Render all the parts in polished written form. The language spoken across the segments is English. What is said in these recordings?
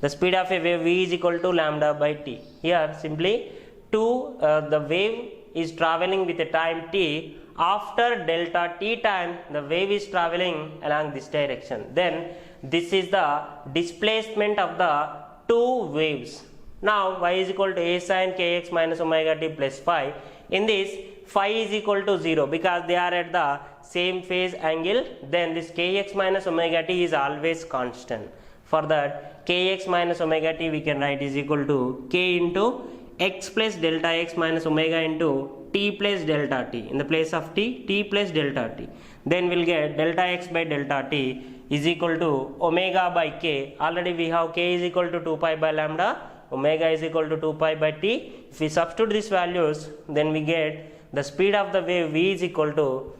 The speed of a wave v is equal to lambda by t. Here simply the wave is traveling with a time t. After delta t time, the wave is traveling along this direction. Then this is the displacement of the two waves. Now y is equal to a sin kx minus omega t plus phi. In this, phi is equal to 0 because they are at the same phase angle. Then this kx minus omega t is always constant. For that, kx minus omega t we can write is equal to k into x plus delta x minus omega into t plus delta t. In the place of t, t plus delta t. Then we'll get delta x by delta t is equal to omega by k. Already we have k is equal to 2 pi by lambda, omega is equal to 2 pi by t. If we substitute these values, then we get the speed of the wave v is equal to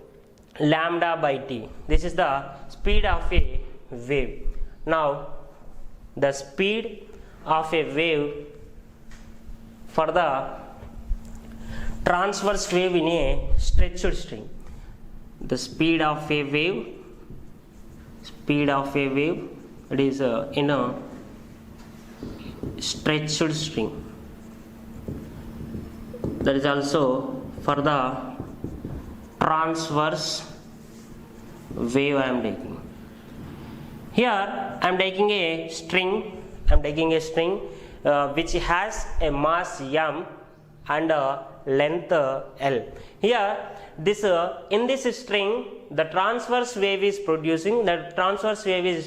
lambda by t. This is the speed of a wave. Now the speed of a wave for the transverse wave in a stretched string. The speed of a wave, it is in a stretched string. That is also for the transverse wave I am taking. Here I am taking a string. Which has a mass m and a length L. Here this in this string the transverse wave is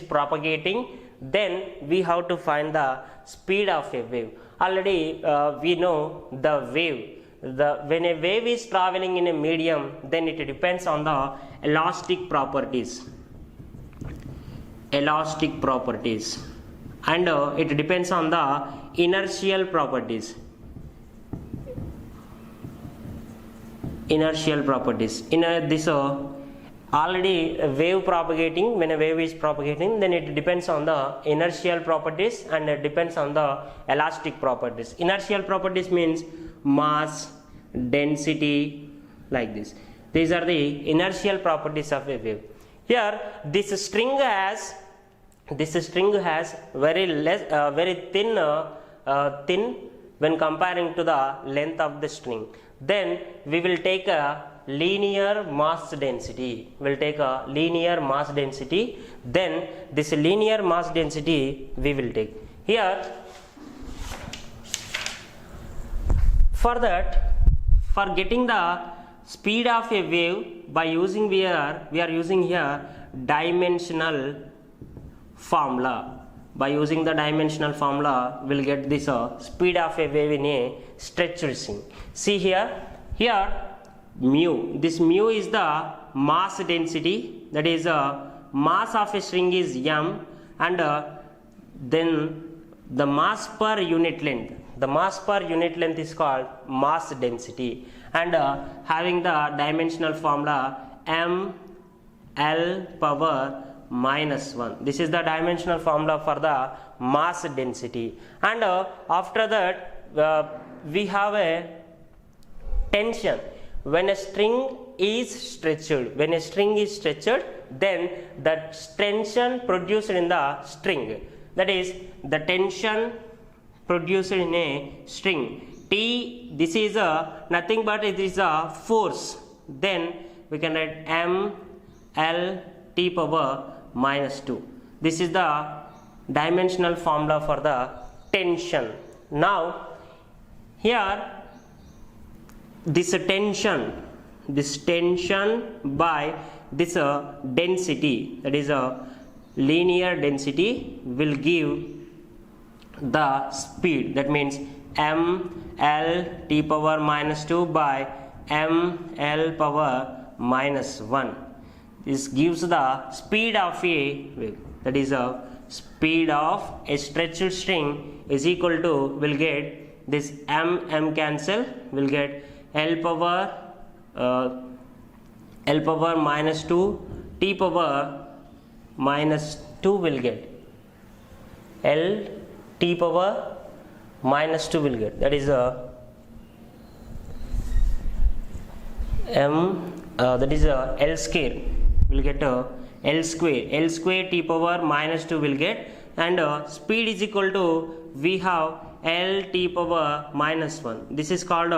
propagating. Then we have to find the speed of a wave. Already we know the wave. When a wave is traveling in a medium, then it depends on the elastic properties, and it depends on the inertial properties. In this already a wave propagating, when a wave is propagating, then it depends on the inertial properties and it depends on the elastic properties. Inertial properties means mass, density, like this. These are the inertial properties of a wave. Here this string has very thin when comparing to the length of the string. Then we will take a linear mass density. Then this linear mass density we will take. Here for that, for getting the speed of a wave by using we are using here dimensional formula. By using the dimensional formula, we'll get this speed of a wave in a stretched string. See here mu. This mu is the mass density. That is mass of a string is m, and then the mass per unit length. The mass per unit length is called mass density, and having the dimensional formula m l power minus 1. This is the dimensional formula for the mass density. And after that we have a tension. When a string is stretched, then the tension produced in the string, that is the tension produced in a string T, this is nothing but it is a force. Then we can write m l t power minus 2. This is the dimensional formula for the tension. Now here this tension by this density, that is a linear density, will give the speed. That means m l t power minus 2 by m l power minus 1. This gives the speed of a wave. That is a speed of a stretched string is equal to, will get this m cancel, will get l power minus 2 t power minus 2 will get l t power minus 2 will get, that is a that is a l square will get a l square t power minus 2 will get. and speed is equal to we have L t power minus 1. This is called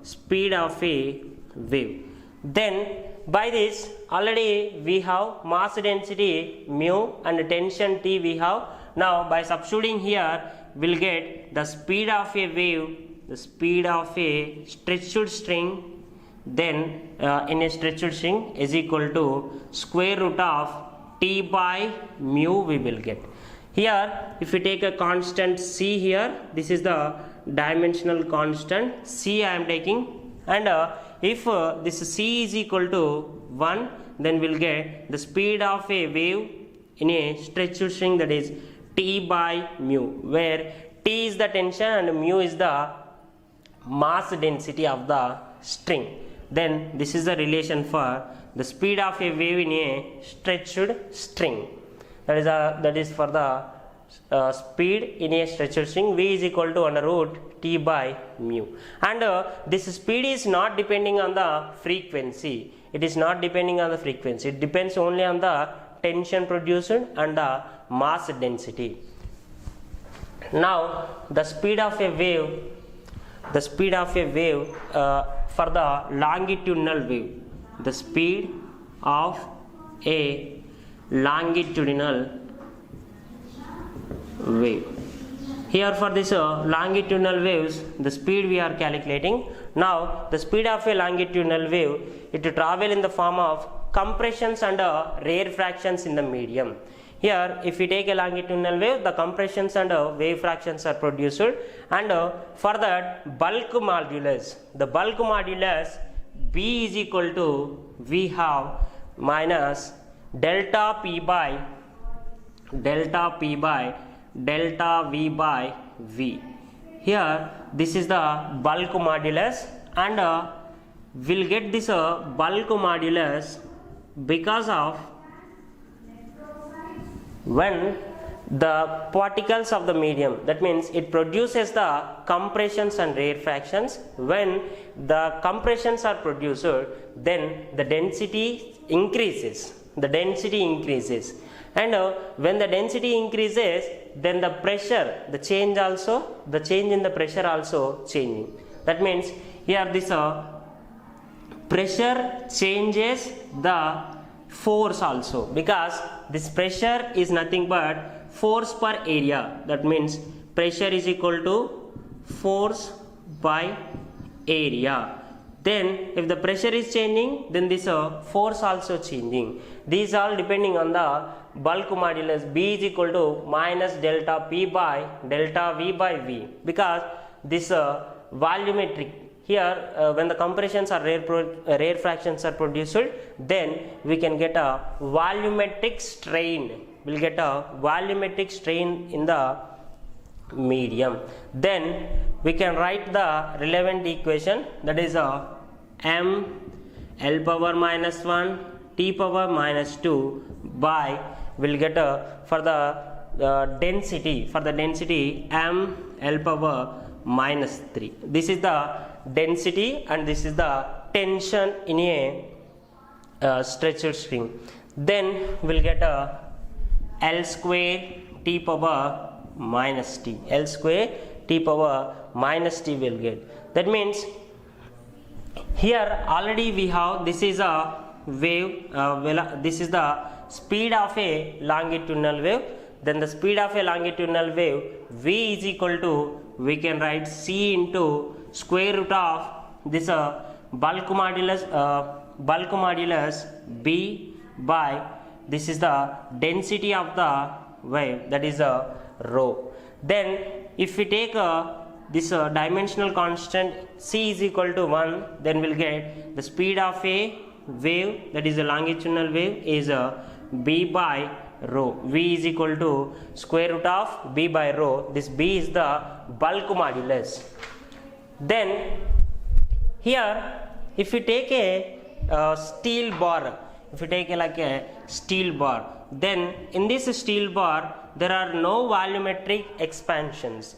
speed of a wave. Then by this already we have mass density mu and tension t we have. Now by substituting here we'll get the speed of a wave, the speed of a stretched string, then in a stretched string is equal to square root of t by mu we will get. Here if we take a constant c here, this is the dimensional constant c I am taking, and if this c is equal to 1, then we'll get the speed of a wave in a stretched string, that is t by mu, where t is the tension and mu is the mass density of the string. Then this is the relation for the speed of a wave in a stretched string. That is for the speed in a stretched string. V is equal to under root t by mu, and this speed is not depending on the frequency. It is not depending on the frequency. It depends only on the tension produced and the mass density. Now the speed of a wave, for the longitudinal wave, the speed of a longitudinal wave. Here for this longitudinal waves, the speed we are calculating. Now the speed of a longitudinal wave, it will travel in the form of compressions and rarefactions in the medium. Here if we take a longitudinal wave, the compressions and wave fractions are produced, and for that bulk modulus, the bulk modulus B is equal to we have minus delta P by delta V by V. Here this is the bulk modulus, and we'll get this bulk modulus because of when the particles of the medium, that means it produces the compressions and rarefactions. When the compressions are produced, then the density increases, and when the density increases, then the pressure, the change in the pressure also changing. That means here this pressure changes the force also, because this pressure is nothing but force per area. That means pressure is equal to force by area. Then if the pressure is changing, then this force also changing. These all depending on the bulk modulus B is equal to minus delta P by delta V by V, because this volumetric, here when the compressions or rarefactions are produced, then we can get a volumetric strain. We'll get a volumetric strain in the medium. Then we can write the relevant equation, that is m L power minus 1 t power minus 2 by, we'll get for the density m L power minus 3. This is the density and this is the tension in a stretched string. Then we'll get L square t power minus t. L square t power minus t will get. That means here already we have, this is a wave, this is the speed of a longitudinal wave. Then the speed of a longitudinal wave, V is equal to, we can write C into square root of this bulk modulus B by, this is the density of the wave, that is rho. Then if we take this dimensional constant C is equal to 1, then we'll get the speed of a wave, that is a longitudinal wave, is B by rho. V is equal to square root of B by rho. This B is the bulk modulus. Then here if we take a steel bar, then in this steel bar there are no volumetric expansions.